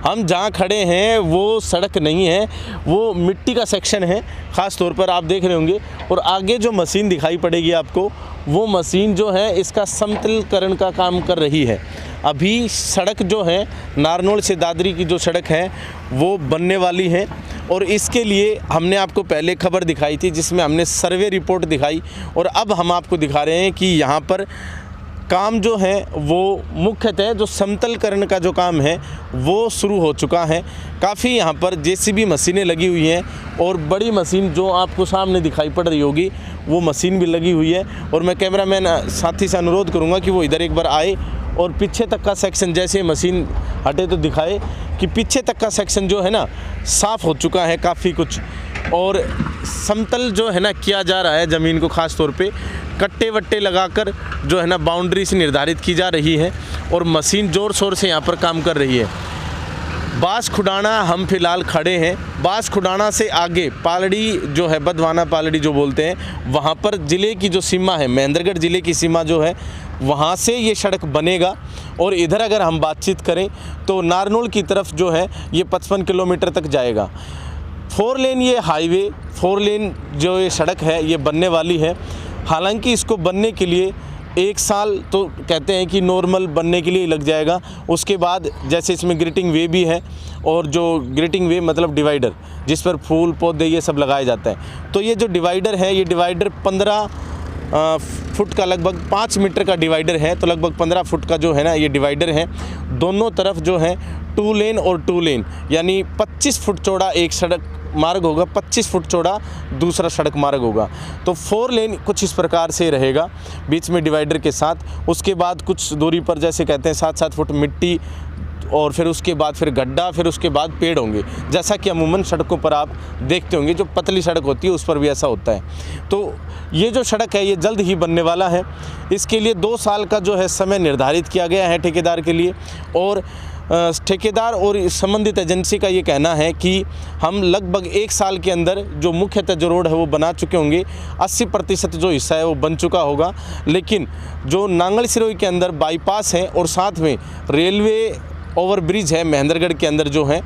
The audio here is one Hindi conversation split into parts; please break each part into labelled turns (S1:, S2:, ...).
S1: हम जहाँ खड़े हैं वो सड़क नहीं है, वो मिट्टी का सेक्शन है, ख़ास तौर पर आप देख रहे होंगे। और आगे जो मशीन दिखाई पड़ेगी आपको, वो मशीन जो है इसका समतलीकरण का काम कर रही है। अभी सड़क जो है नारनौल से दादरी की जो सड़क है वो बनने वाली है, और इसके लिए हमने आपको पहले खबर दिखाई थी जिसमें हमने सर्वे रिपोर्ट दिखाई, और अब हम आपको दिखा रहे हैं कि यहाँ पर काम जो है वो मुख्यतः जो समतलकरण का जो काम है वो शुरू हो चुका है। काफ़ी यहाँ पर जेसीबी मशीनें लगी हुई हैं, और बड़ी मशीन जो आपको सामने दिखाई पड़ रही होगी वो मशीन भी लगी हुई है। और मैं कैमरामैन साथी से अनुरोध करूँगा कि वो इधर एक बार आए और पीछे तक का सेक्शन, जैसे मशीन हटे तो दिखाए कि पीछे तक का सेक्शन जो है ना साफ़ हो चुका है काफ़ी कुछ, और समतल जो है ना किया जा रहा है ज़मीन को, ख़ास तौर पे कट्टे वट्टे लगाकर जो है ना बाउंड्री से निर्धारित की जा रही है, और मशीन ज़ोर शोर से यहाँ पर काम कर रही है। बास खुडाना हम फिलहाल खड़े हैं। बास खुडाना से आगे पालड़ी जो है, बदवाना पालड़ी जो बोलते हैं, वहाँ पर ज़िले की जो सीमा है, महेंद्रगढ़ ज़िले की सीमा जो है, वहाँ से ये सड़क बनेगा। और इधर अगर हम बातचीत करें तो नारनौल की तरफ जो है ये 55 किलोमीटर तक जाएगा। 4 लेन ये हाईवे, 4 लेन जो ये सड़क है ये बनने वाली है। हालांकि इसको बनने के लिए 1 साल तो कहते हैं कि नॉर्मल बनने के लिए लग जाएगा। उसके बाद जैसे इसमें ग्रीटिंग वे भी है, और जो ग्रीटिंग वे मतलब डिवाइडर जिस पर फूल पौधे ये सब लगाया जाता है, तो ये जो डिवाइडर है ये डिवाइडर 15 फुट का, लगभग 5 मीटर का डिवाइडर है। तो लगभग 15 फुट का जो है ना ये डिवाइडर है। दोनों तरफ जो है 2 लेन और 2 लेन, यानी 25 फुट चौड़ा एक सड़क मार्ग होगा, 25 फुट चौड़ा दूसरा सड़क मार्ग होगा। तो 4 लेन कुछ इस प्रकार से रहेगा बीच में डिवाइडर के साथ। उसके बाद कुछ दूरी पर जैसे कहते हैं 7-7 फुट मिट्टी, और फिर उसके बाद फिर गड्ढा, फिर उसके बाद पेड़ होंगे, जैसा कि अमूमन सड़कों पर आप देखते होंगे। जो पतली सड़क होती है उस पर भी ऐसा होता है। तो ये जो सड़क है ये जल्द ही बनने वाला है। इसके लिए 2 साल का जो है समय निर्धारित किया गया है ठेकेदार के लिए, और ठेकेदार और संबंधित एजेंसी का ये कहना है कि हम लगभग 1 साल के अंदर जो मुख्यतः जो रोड है वो बना चुके होंगे। 80% जो हिस्सा है वो बन चुका होगा। लेकिन जो नांगल सिरोही के अंदर बाईपास है और साथ में रेलवे ओवरब्रिज है महेंद्रगढ़ के अंदर जो है,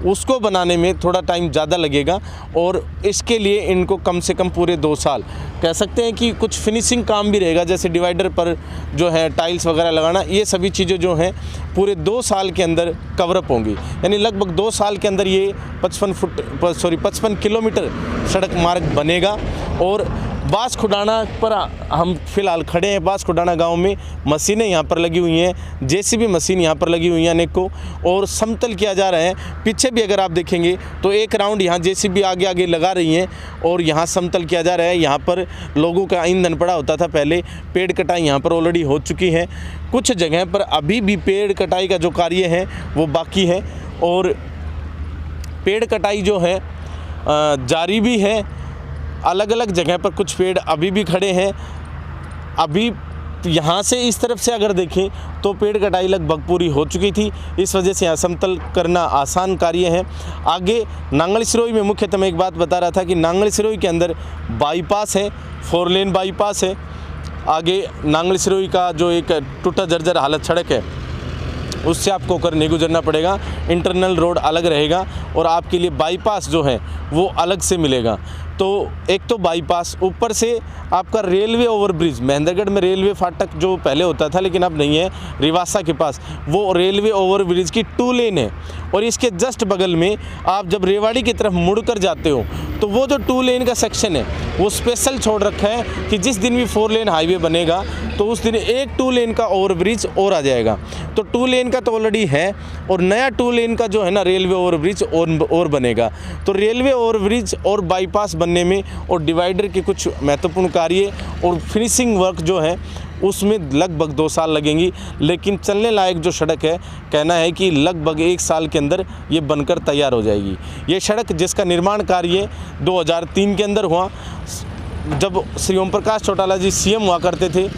S1: उसको बनाने में थोड़ा टाइम ज़्यादा लगेगा, और इसके लिए इनको कम से कम पूरे 2 साल कह सकते हैं कि कुछ फिनिशिंग काम भी रहेगा, जैसे डिवाइडर पर जो है टाइल्स वगैरह लगाना, ये सभी चीज़ें जो हैं पूरे 2 साल के अंदर कवरअप होंगी। यानी लगभग 2 साल के अंदर ये 55 किलोमीटर सड़क मार्ग बनेगा। और बास खुडाना पर हम फिलहाल खड़े हैं। बास खुडाना गांव में मशीनें यहाँ पर लगी हुई हैं, जेसीबी मशीन यहाँ पर लगी हुई हैं अनेक को, और समतल किया जा रहा है। पीछे भी अगर आप देखेंगे तो एक राउंड यहाँ जेसीबी आगे आगे लगा रही हैं, और यहाँ समतल किया जा रहा है। यहाँ पर लोगों का ईंधन पड़ा होता था पहले, पेड़ कटाई यहाँ पर ऑलरेडी हो चुकी है। कुछ जगह पर अभी भी पेड़ कटाई का जो कार्य है वो बाकी है, और पेड़ कटाई जो है जारी भी है। अलग अलग जगह पर कुछ पेड़ अभी भी खड़े हैं। अभी यहाँ से इस तरफ से अगर देखें तो पेड़ कटाई लगभग पूरी हो चुकी थी, इस वजह से यहाँ समतल करना आसान कार्य है। आगे नांगल सिरोही में मुख्यतः मैं एक बात बता रहा था कि नांगल सिरोही के अंदर बाईपास है, 4 लेन बाईपास है। आगे नांगल सिरोही का जो एक टूटा जर्जर हालत सड़क है उससे आपको होकर नहीं गुजरना पड़ेगा। इंटरनल रोड अलग रहेगा, और आपके लिए बाईपास जो है वो अलग से मिलेगा। तो एक तो बाईपास, ऊपर से आपका रेलवे ओवरब्रिज, महेंद्रगढ़ में रेलवे फाटक जो पहले होता था लेकिन अब नहीं है, रिवासा के पास, वो रेलवे ओवरब्रिज की 2 लेन है। और इसके जस्ट बगल में आप जब रेवाड़ी की तरफ मुड़कर जाते हो तो वो जो 2 लेन का सेक्शन है वो स्पेशल छोड़ रखा है कि जिस दिन भी 4 लेन हाईवे बनेगा तो उस दिन एक 2 लेन का ओवरब्रिज और आ जाएगा। तो 2 लेन का तो ऑलरेडी है, और नया 2 लेन का जो है ना रेलवे ओवरब्रिज और बनेगा। तो रेलवे ओवरब्रिज और बाईपास बनने में और डिवाइडर के कुछ महत्वपूर्ण कार्य और फिनिशिंग वर्क जो है उसमें लगभग 2 साल लगेंगी। लेकिन चलने लायक जो सड़क है, कहना है कि लगभग 1 साल के अंदर ये बनकर तैयार हो जाएगी। ये सड़क जिसका निर्माण कार्य 2003 के अंदर हुआ, जब श्री ओम प्रकाश चौटाला जी सीएम हुआ करते थे।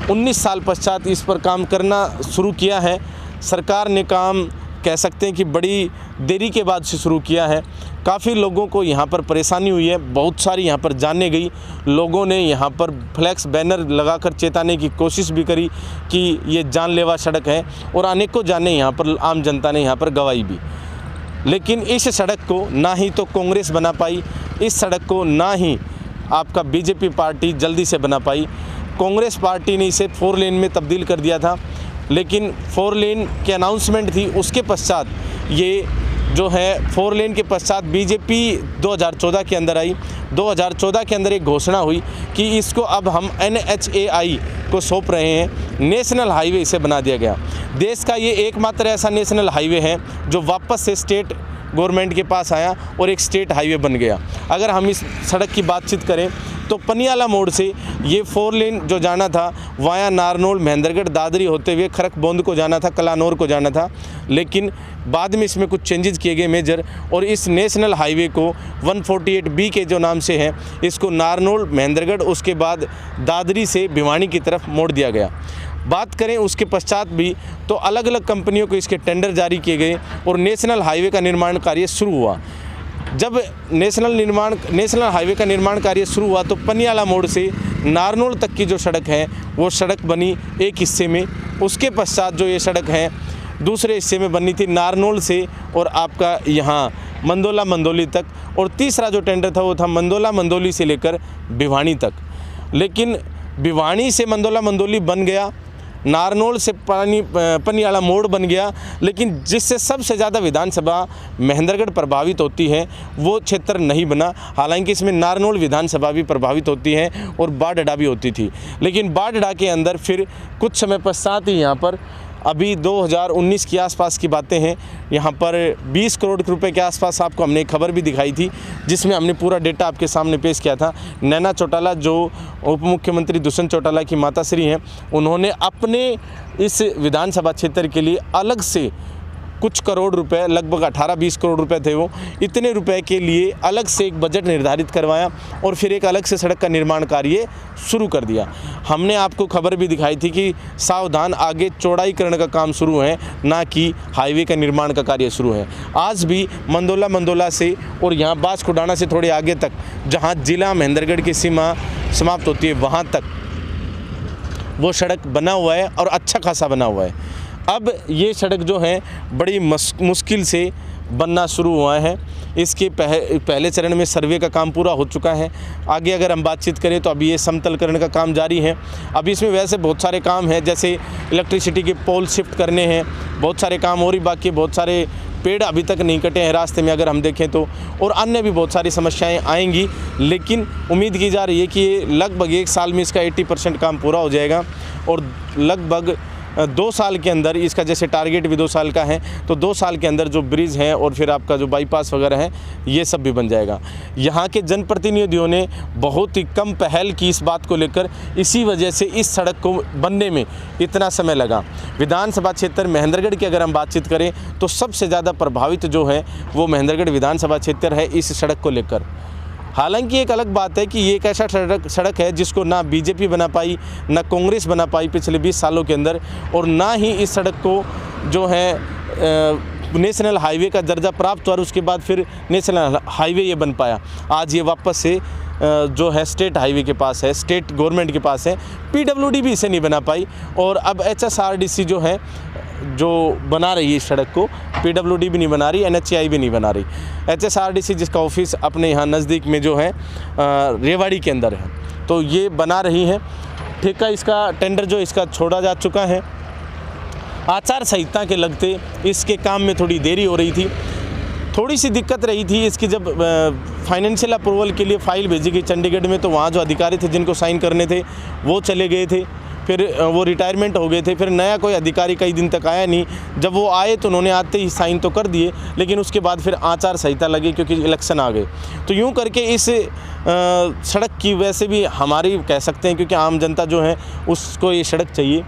S1: 19 साल पश्चात इस पर काम करना शुरू किया है। सरकार ने काम कह सकते हैं कि बड़ी देरी के बाद से शुरू किया है। काफ़ी लोगों को यहाँ पर परेशानी हुई है, बहुत सारी यहाँ पर जाने गई। लोगों ने यहाँ पर फ्लैक्स बैनर लगाकर चेताने की कोशिश भी करी कि ये जानलेवा सड़क है, और अनेकों जाने यहाँ पर आम जनता ने यहाँ पर गवाही भी। लेकिन इस सड़क को ना ही तो कांग्रेस बना पाई, इस सड़क को ना ही आपका बीजेपी पार्टी जल्दी से बना पाई। कांग्रेस पार्टी ने इसे 4 लेन में तब्दील कर दिया था, लेकिन 4 लेन की अनाउंसमेंट थी, उसके पश्चात ये जो है 4 लेन के पश्चात बीजेपी 2014 के अंदर आई। 2014 के अंदर एक घोषणा हुई कि इसको अब हम NHAI को सौंप रहे हैं, नेशनल हाईवे इसे बना दिया गया। देश का ये एकमात्र ऐसा नेशनल हाईवे है जो वापस से स्टेट गवर्नमेंट के पास आया और एक स्टेट हाईवे बन गया। अगर हम इस सड़क की बातचीत करें तो पनियाला मोड़ से ये 4 लेन जो जाना था वाया नारनौल, महेंद्रगढ़, दादरी होते हुए खरकबोंद को जाना था, कलानौर को जाना था, लेकिन बाद में इसमें कुछ चेंजेस किए गए मेजर, और इस नेशनल हाईवे को 148B के जो नाम से है इसको नारनौल, महेंद्रगढ़, उसके बाद दादरी से भिवानी की तरफ मोड़ दिया गया। बात करें उसके पश्चात भी तो अलग अलग कंपनियों को इसके टेंडर जारी किए गए और नेशनल हाईवे का निर्माण कार्य शुरू हुआ। जब नेशनल हाईवे का निर्माण कार्य शुरू हुआ तो पनियाला मोड़ से नारनौल तक की जो सड़क है वो सड़क बनी एक हिस्से में। उसके पश्चात जो ये सड़क है दूसरे हिस्से में बननी थी नारनौल से और आपका यहाँ मंदोला मंदोली तक, और तीसरा जो टेंडर था वो था मंदोला मंदोली से लेकर भिवानी तक। लेकिन भिवानी से मंदोला मंदोली बन गया, नारनौल से पनियाला मोड़ बन गया, लेकिन जिससे सबसे ज़्यादा विधानसभा महेंद्रगढ़ प्रभावित होती है वो क्षेत्र नहीं बना। हालांकि इसमें नारनौल विधानसभा भी प्रभावित होती है और बाढ़ भी होती थी, लेकिन बाढ़ के अंदर फिर कुछ समय पश्चात ही यहाँ पर अभी 2019 के आसपास की बातें हैं, यहाँ पर 20 करोड़ रुपए के आसपास आपको हमने एक खबर भी दिखाई थी जिसमें हमने पूरा डेटा आपके सामने पेश किया था। नैना चौटाला जो उप मुख्यमंत्री दुष्यंत चौटाला की माताश्री हैं, उन्होंने अपने इस विधानसभा क्षेत्र के लिए अलग से कुछ करोड़ रुपए, लगभग 18-20 करोड़ रुपए थे वो, इतने रुपए के लिए अलग से एक बजट निर्धारित करवाया और फिर एक अलग से सड़क का निर्माण कार्य शुरू कर दिया। हमने आपको खबर भी दिखाई थी कि सावधान, आगे चौड़ाईकरण का काम शुरू है, ना कि हाईवे का निर्माण का कार्य शुरू है। आज भी मंदोला से और यहाँ बांसकुंडाना से थोड़े आगे तक जहाँ जिला महेंद्रगढ़ की सीमा समाप्त होती है वहाँ तक वो सड़क बना हुआ है और अच्छा खासा बना हुआ है। अब ये सड़क जो है बड़ी मुश्किल से बनना शुरू हुआ है। इसके पहले चरण में सर्वे का काम पूरा हो चुका है। आगे अगर हम बातचीत करें तो अभी ये समतलकरण का काम जारी है। अभी इसमें वैसे बहुत सारे काम हैं, जैसे इलेक्ट्रिसिटी के पोल शिफ्ट करने हैं, बहुत सारे काम और ही बाकी, बहुत सारे पेड़ अभी तक नहीं कटे हैं रास्ते में अगर हम देखें तो, और अन्य भी बहुत सारी समस्याएं आएंगी। लेकिन उम्मीद की जा रही है कि ये लगभग 1 साल में इसका 80% काम पूरा हो जाएगा और लगभग 2 साल के अंदर इसका, जैसे टारगेट भी 2 साल का है, तो 2 साल के अंदर जो ब्रिज है और फिर आपका जो बाईपास वगैरह है ये सब भी बन जाएगा। यहाँ के जनप्रतिनिधियों ने बहुत ही कम पहल की इस बात को लेकर, इसी वजह से इस सड़क को बनने में इतना समय लगा। विधानसभा क्षेत्र महेंद्रगढ़ की अगर हम बातचीत करें तो सबसे ज़्यादा प्रभावित जो है वो महेंद्रगढ़ विधानसभा क्षेत्र है इस सड़क को लेकर। हालांकि एक अलग बात है कि ये एक ऐसा सड़क है जिसको ना बीजेपी बना पाई, ना कांग्रेस बना पाई पिछले 20 सालों के अंदर, और ना ही इस सड़क को जो है नेशनल हाईवे का दर्जा प्राप्त हुआ और उसके बाद फिर नेशनल हाईवे ये बन पाया। आज ये वापस से जो है स्टेट हाईवे के पास है, स्टेट गवर्नमेंट के पास है। PWD भी इसे नहीं बना पाई और अब HSRDC जो है जो बना रही है इस सड़क को, PWD भी नहीं बना रही, NHAI भी नहीं बना रही। HSRDC जिसका ऑफिस अपने यहाँ नज़दीक में जो है रेवाड़ी के अंदर है, तो ये बना रही है। ठेका इसका टेंडर जो इसका छोड़ा जा चुका है। आचार संहिता के लगते इसके काम में थोड़ी देरी हो रही थी, थोड़ी सी दिक्कत रही थी इसकी। जब फाइनेंशियल अप्रूवल के लिए फ़ाइल भेजी गई चंडीगढ़ में तो वहाँ जो अधिकारी थे जिनको साइन करने थे वो चले गए थे, फिर वो रिटायरमेंट हो गए थे, फिर नया कोई अधिकारी कई दिन तक आया नहीं। जब वो आए तो उन्होंने आते ही साइन तो कर दिए, लेकिन उसके बाद फिर आचार संहिता लगी क्योंकि इलेक्शन आ गए। तो यूँ करके इस सड़क की वैसे भी हमारी कह सकते हैं, क्योंकि आम जनता जो है उसको ये सड़क चाहिए।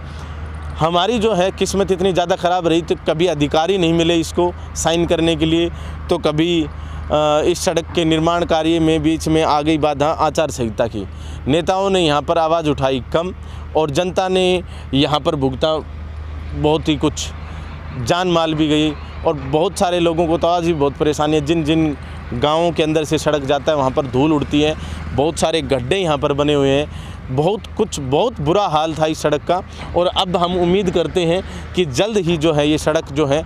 S1: हमारी जो है किस्मत इतनी ज़्यादा ख़राब रही तो कभी अधिकारी नहीं मिले इसको साइन करने के लिए, तो कभी इस सड़क के निर्माण कार्य में बीच में आ गई बाधा आचार संहिता की। नेताओं ने यहाँ पर आवाज़ उठाई कम और जनता ने यहाँ पर भुगता बहुत ही कुछ, जान माल भी गई और बहुत सारे लोगों को तो आज भी बहुत परेशानी है। जिन जिन गाँवों के अंदर से सड़क जाता है वहाँ पर धूल उड़ती है, बहुत सारे गड्ढे यहाँ पर बने हुए हैं, बहुत बुरा हाल था इस सड़क का। और अब हम उम्मीद करते हैं कि जल्द ही जो है ये सड़क जो है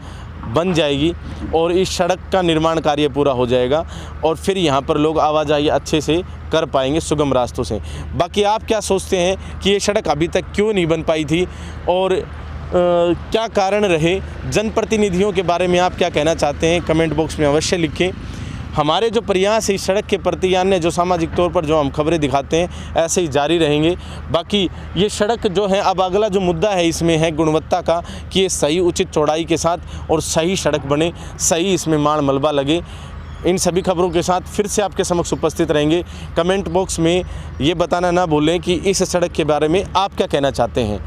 S1: बन जाएगी और इस सड़क का निर्माण कार्य पूरा हो जाएगा और फिर यहाँ पर लोग आवाजाही अच्छे से कर पाएंगे सुगम रास्तों से। बाकी आप क्या सोचते हैं कि ये सड़क अभी तक क्यों नहीं बन पाई थी और क्या कारण रहे? जनप्रतिनिधियों के बारे में आप क्या कहना चाहते हैं? कमेंट बॉक्स में अवश्य लिखें। हमारे जो प्रयास है इस सड़क के प्रति अन्य जो सामाजिक तौर पर जो हम खबरें दिखाते हैं ऐसे ही जारी रहेंगे। बाकी ये सड़क जो है, अब अगला जो मुद्दा है इसमें है गुणवत्ता का, कि ये सही उचित चौड़ाई के साथ और सही सड़क बने, सही इसमें माड़ मलबा लगे। इन सभी खबरों के साथ फिर से आपके समक्ष उपस्थित रहेंगे। कमेंट बॉक्स में ये बताना ना भूलें कि इस सड़क के बारे में आप क्या कहना चाहते हैं,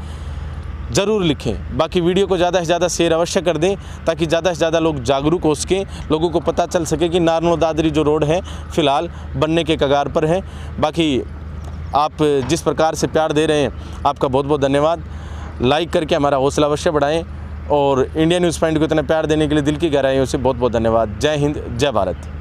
S1: ज़रूर लिखें। बाकी वीडियो को ज़्यादा से ज़्यादा शेयर अवश्य कर दें ताकि ज़्यादा से ज़्यादा लोग जागरूक हो सकें, लोगों को पता चल सके कि नारनौल दादरी जो रोड है फ़िलहाल बनने के कगार पर है। बाकी आप जिस प्रकार से प्यार दे रहे हैं आपका बहुत बहुत धन्यवाद। लाइक करके हमारा हौसला अवश्य बढ़ाएं और इंडिया न्यूज़ पॉइंट को इतना प्यार देने के लिए दिल की गहराइयों से बहुत बहुत धन्यवाद। जय हिंद, जय भारत।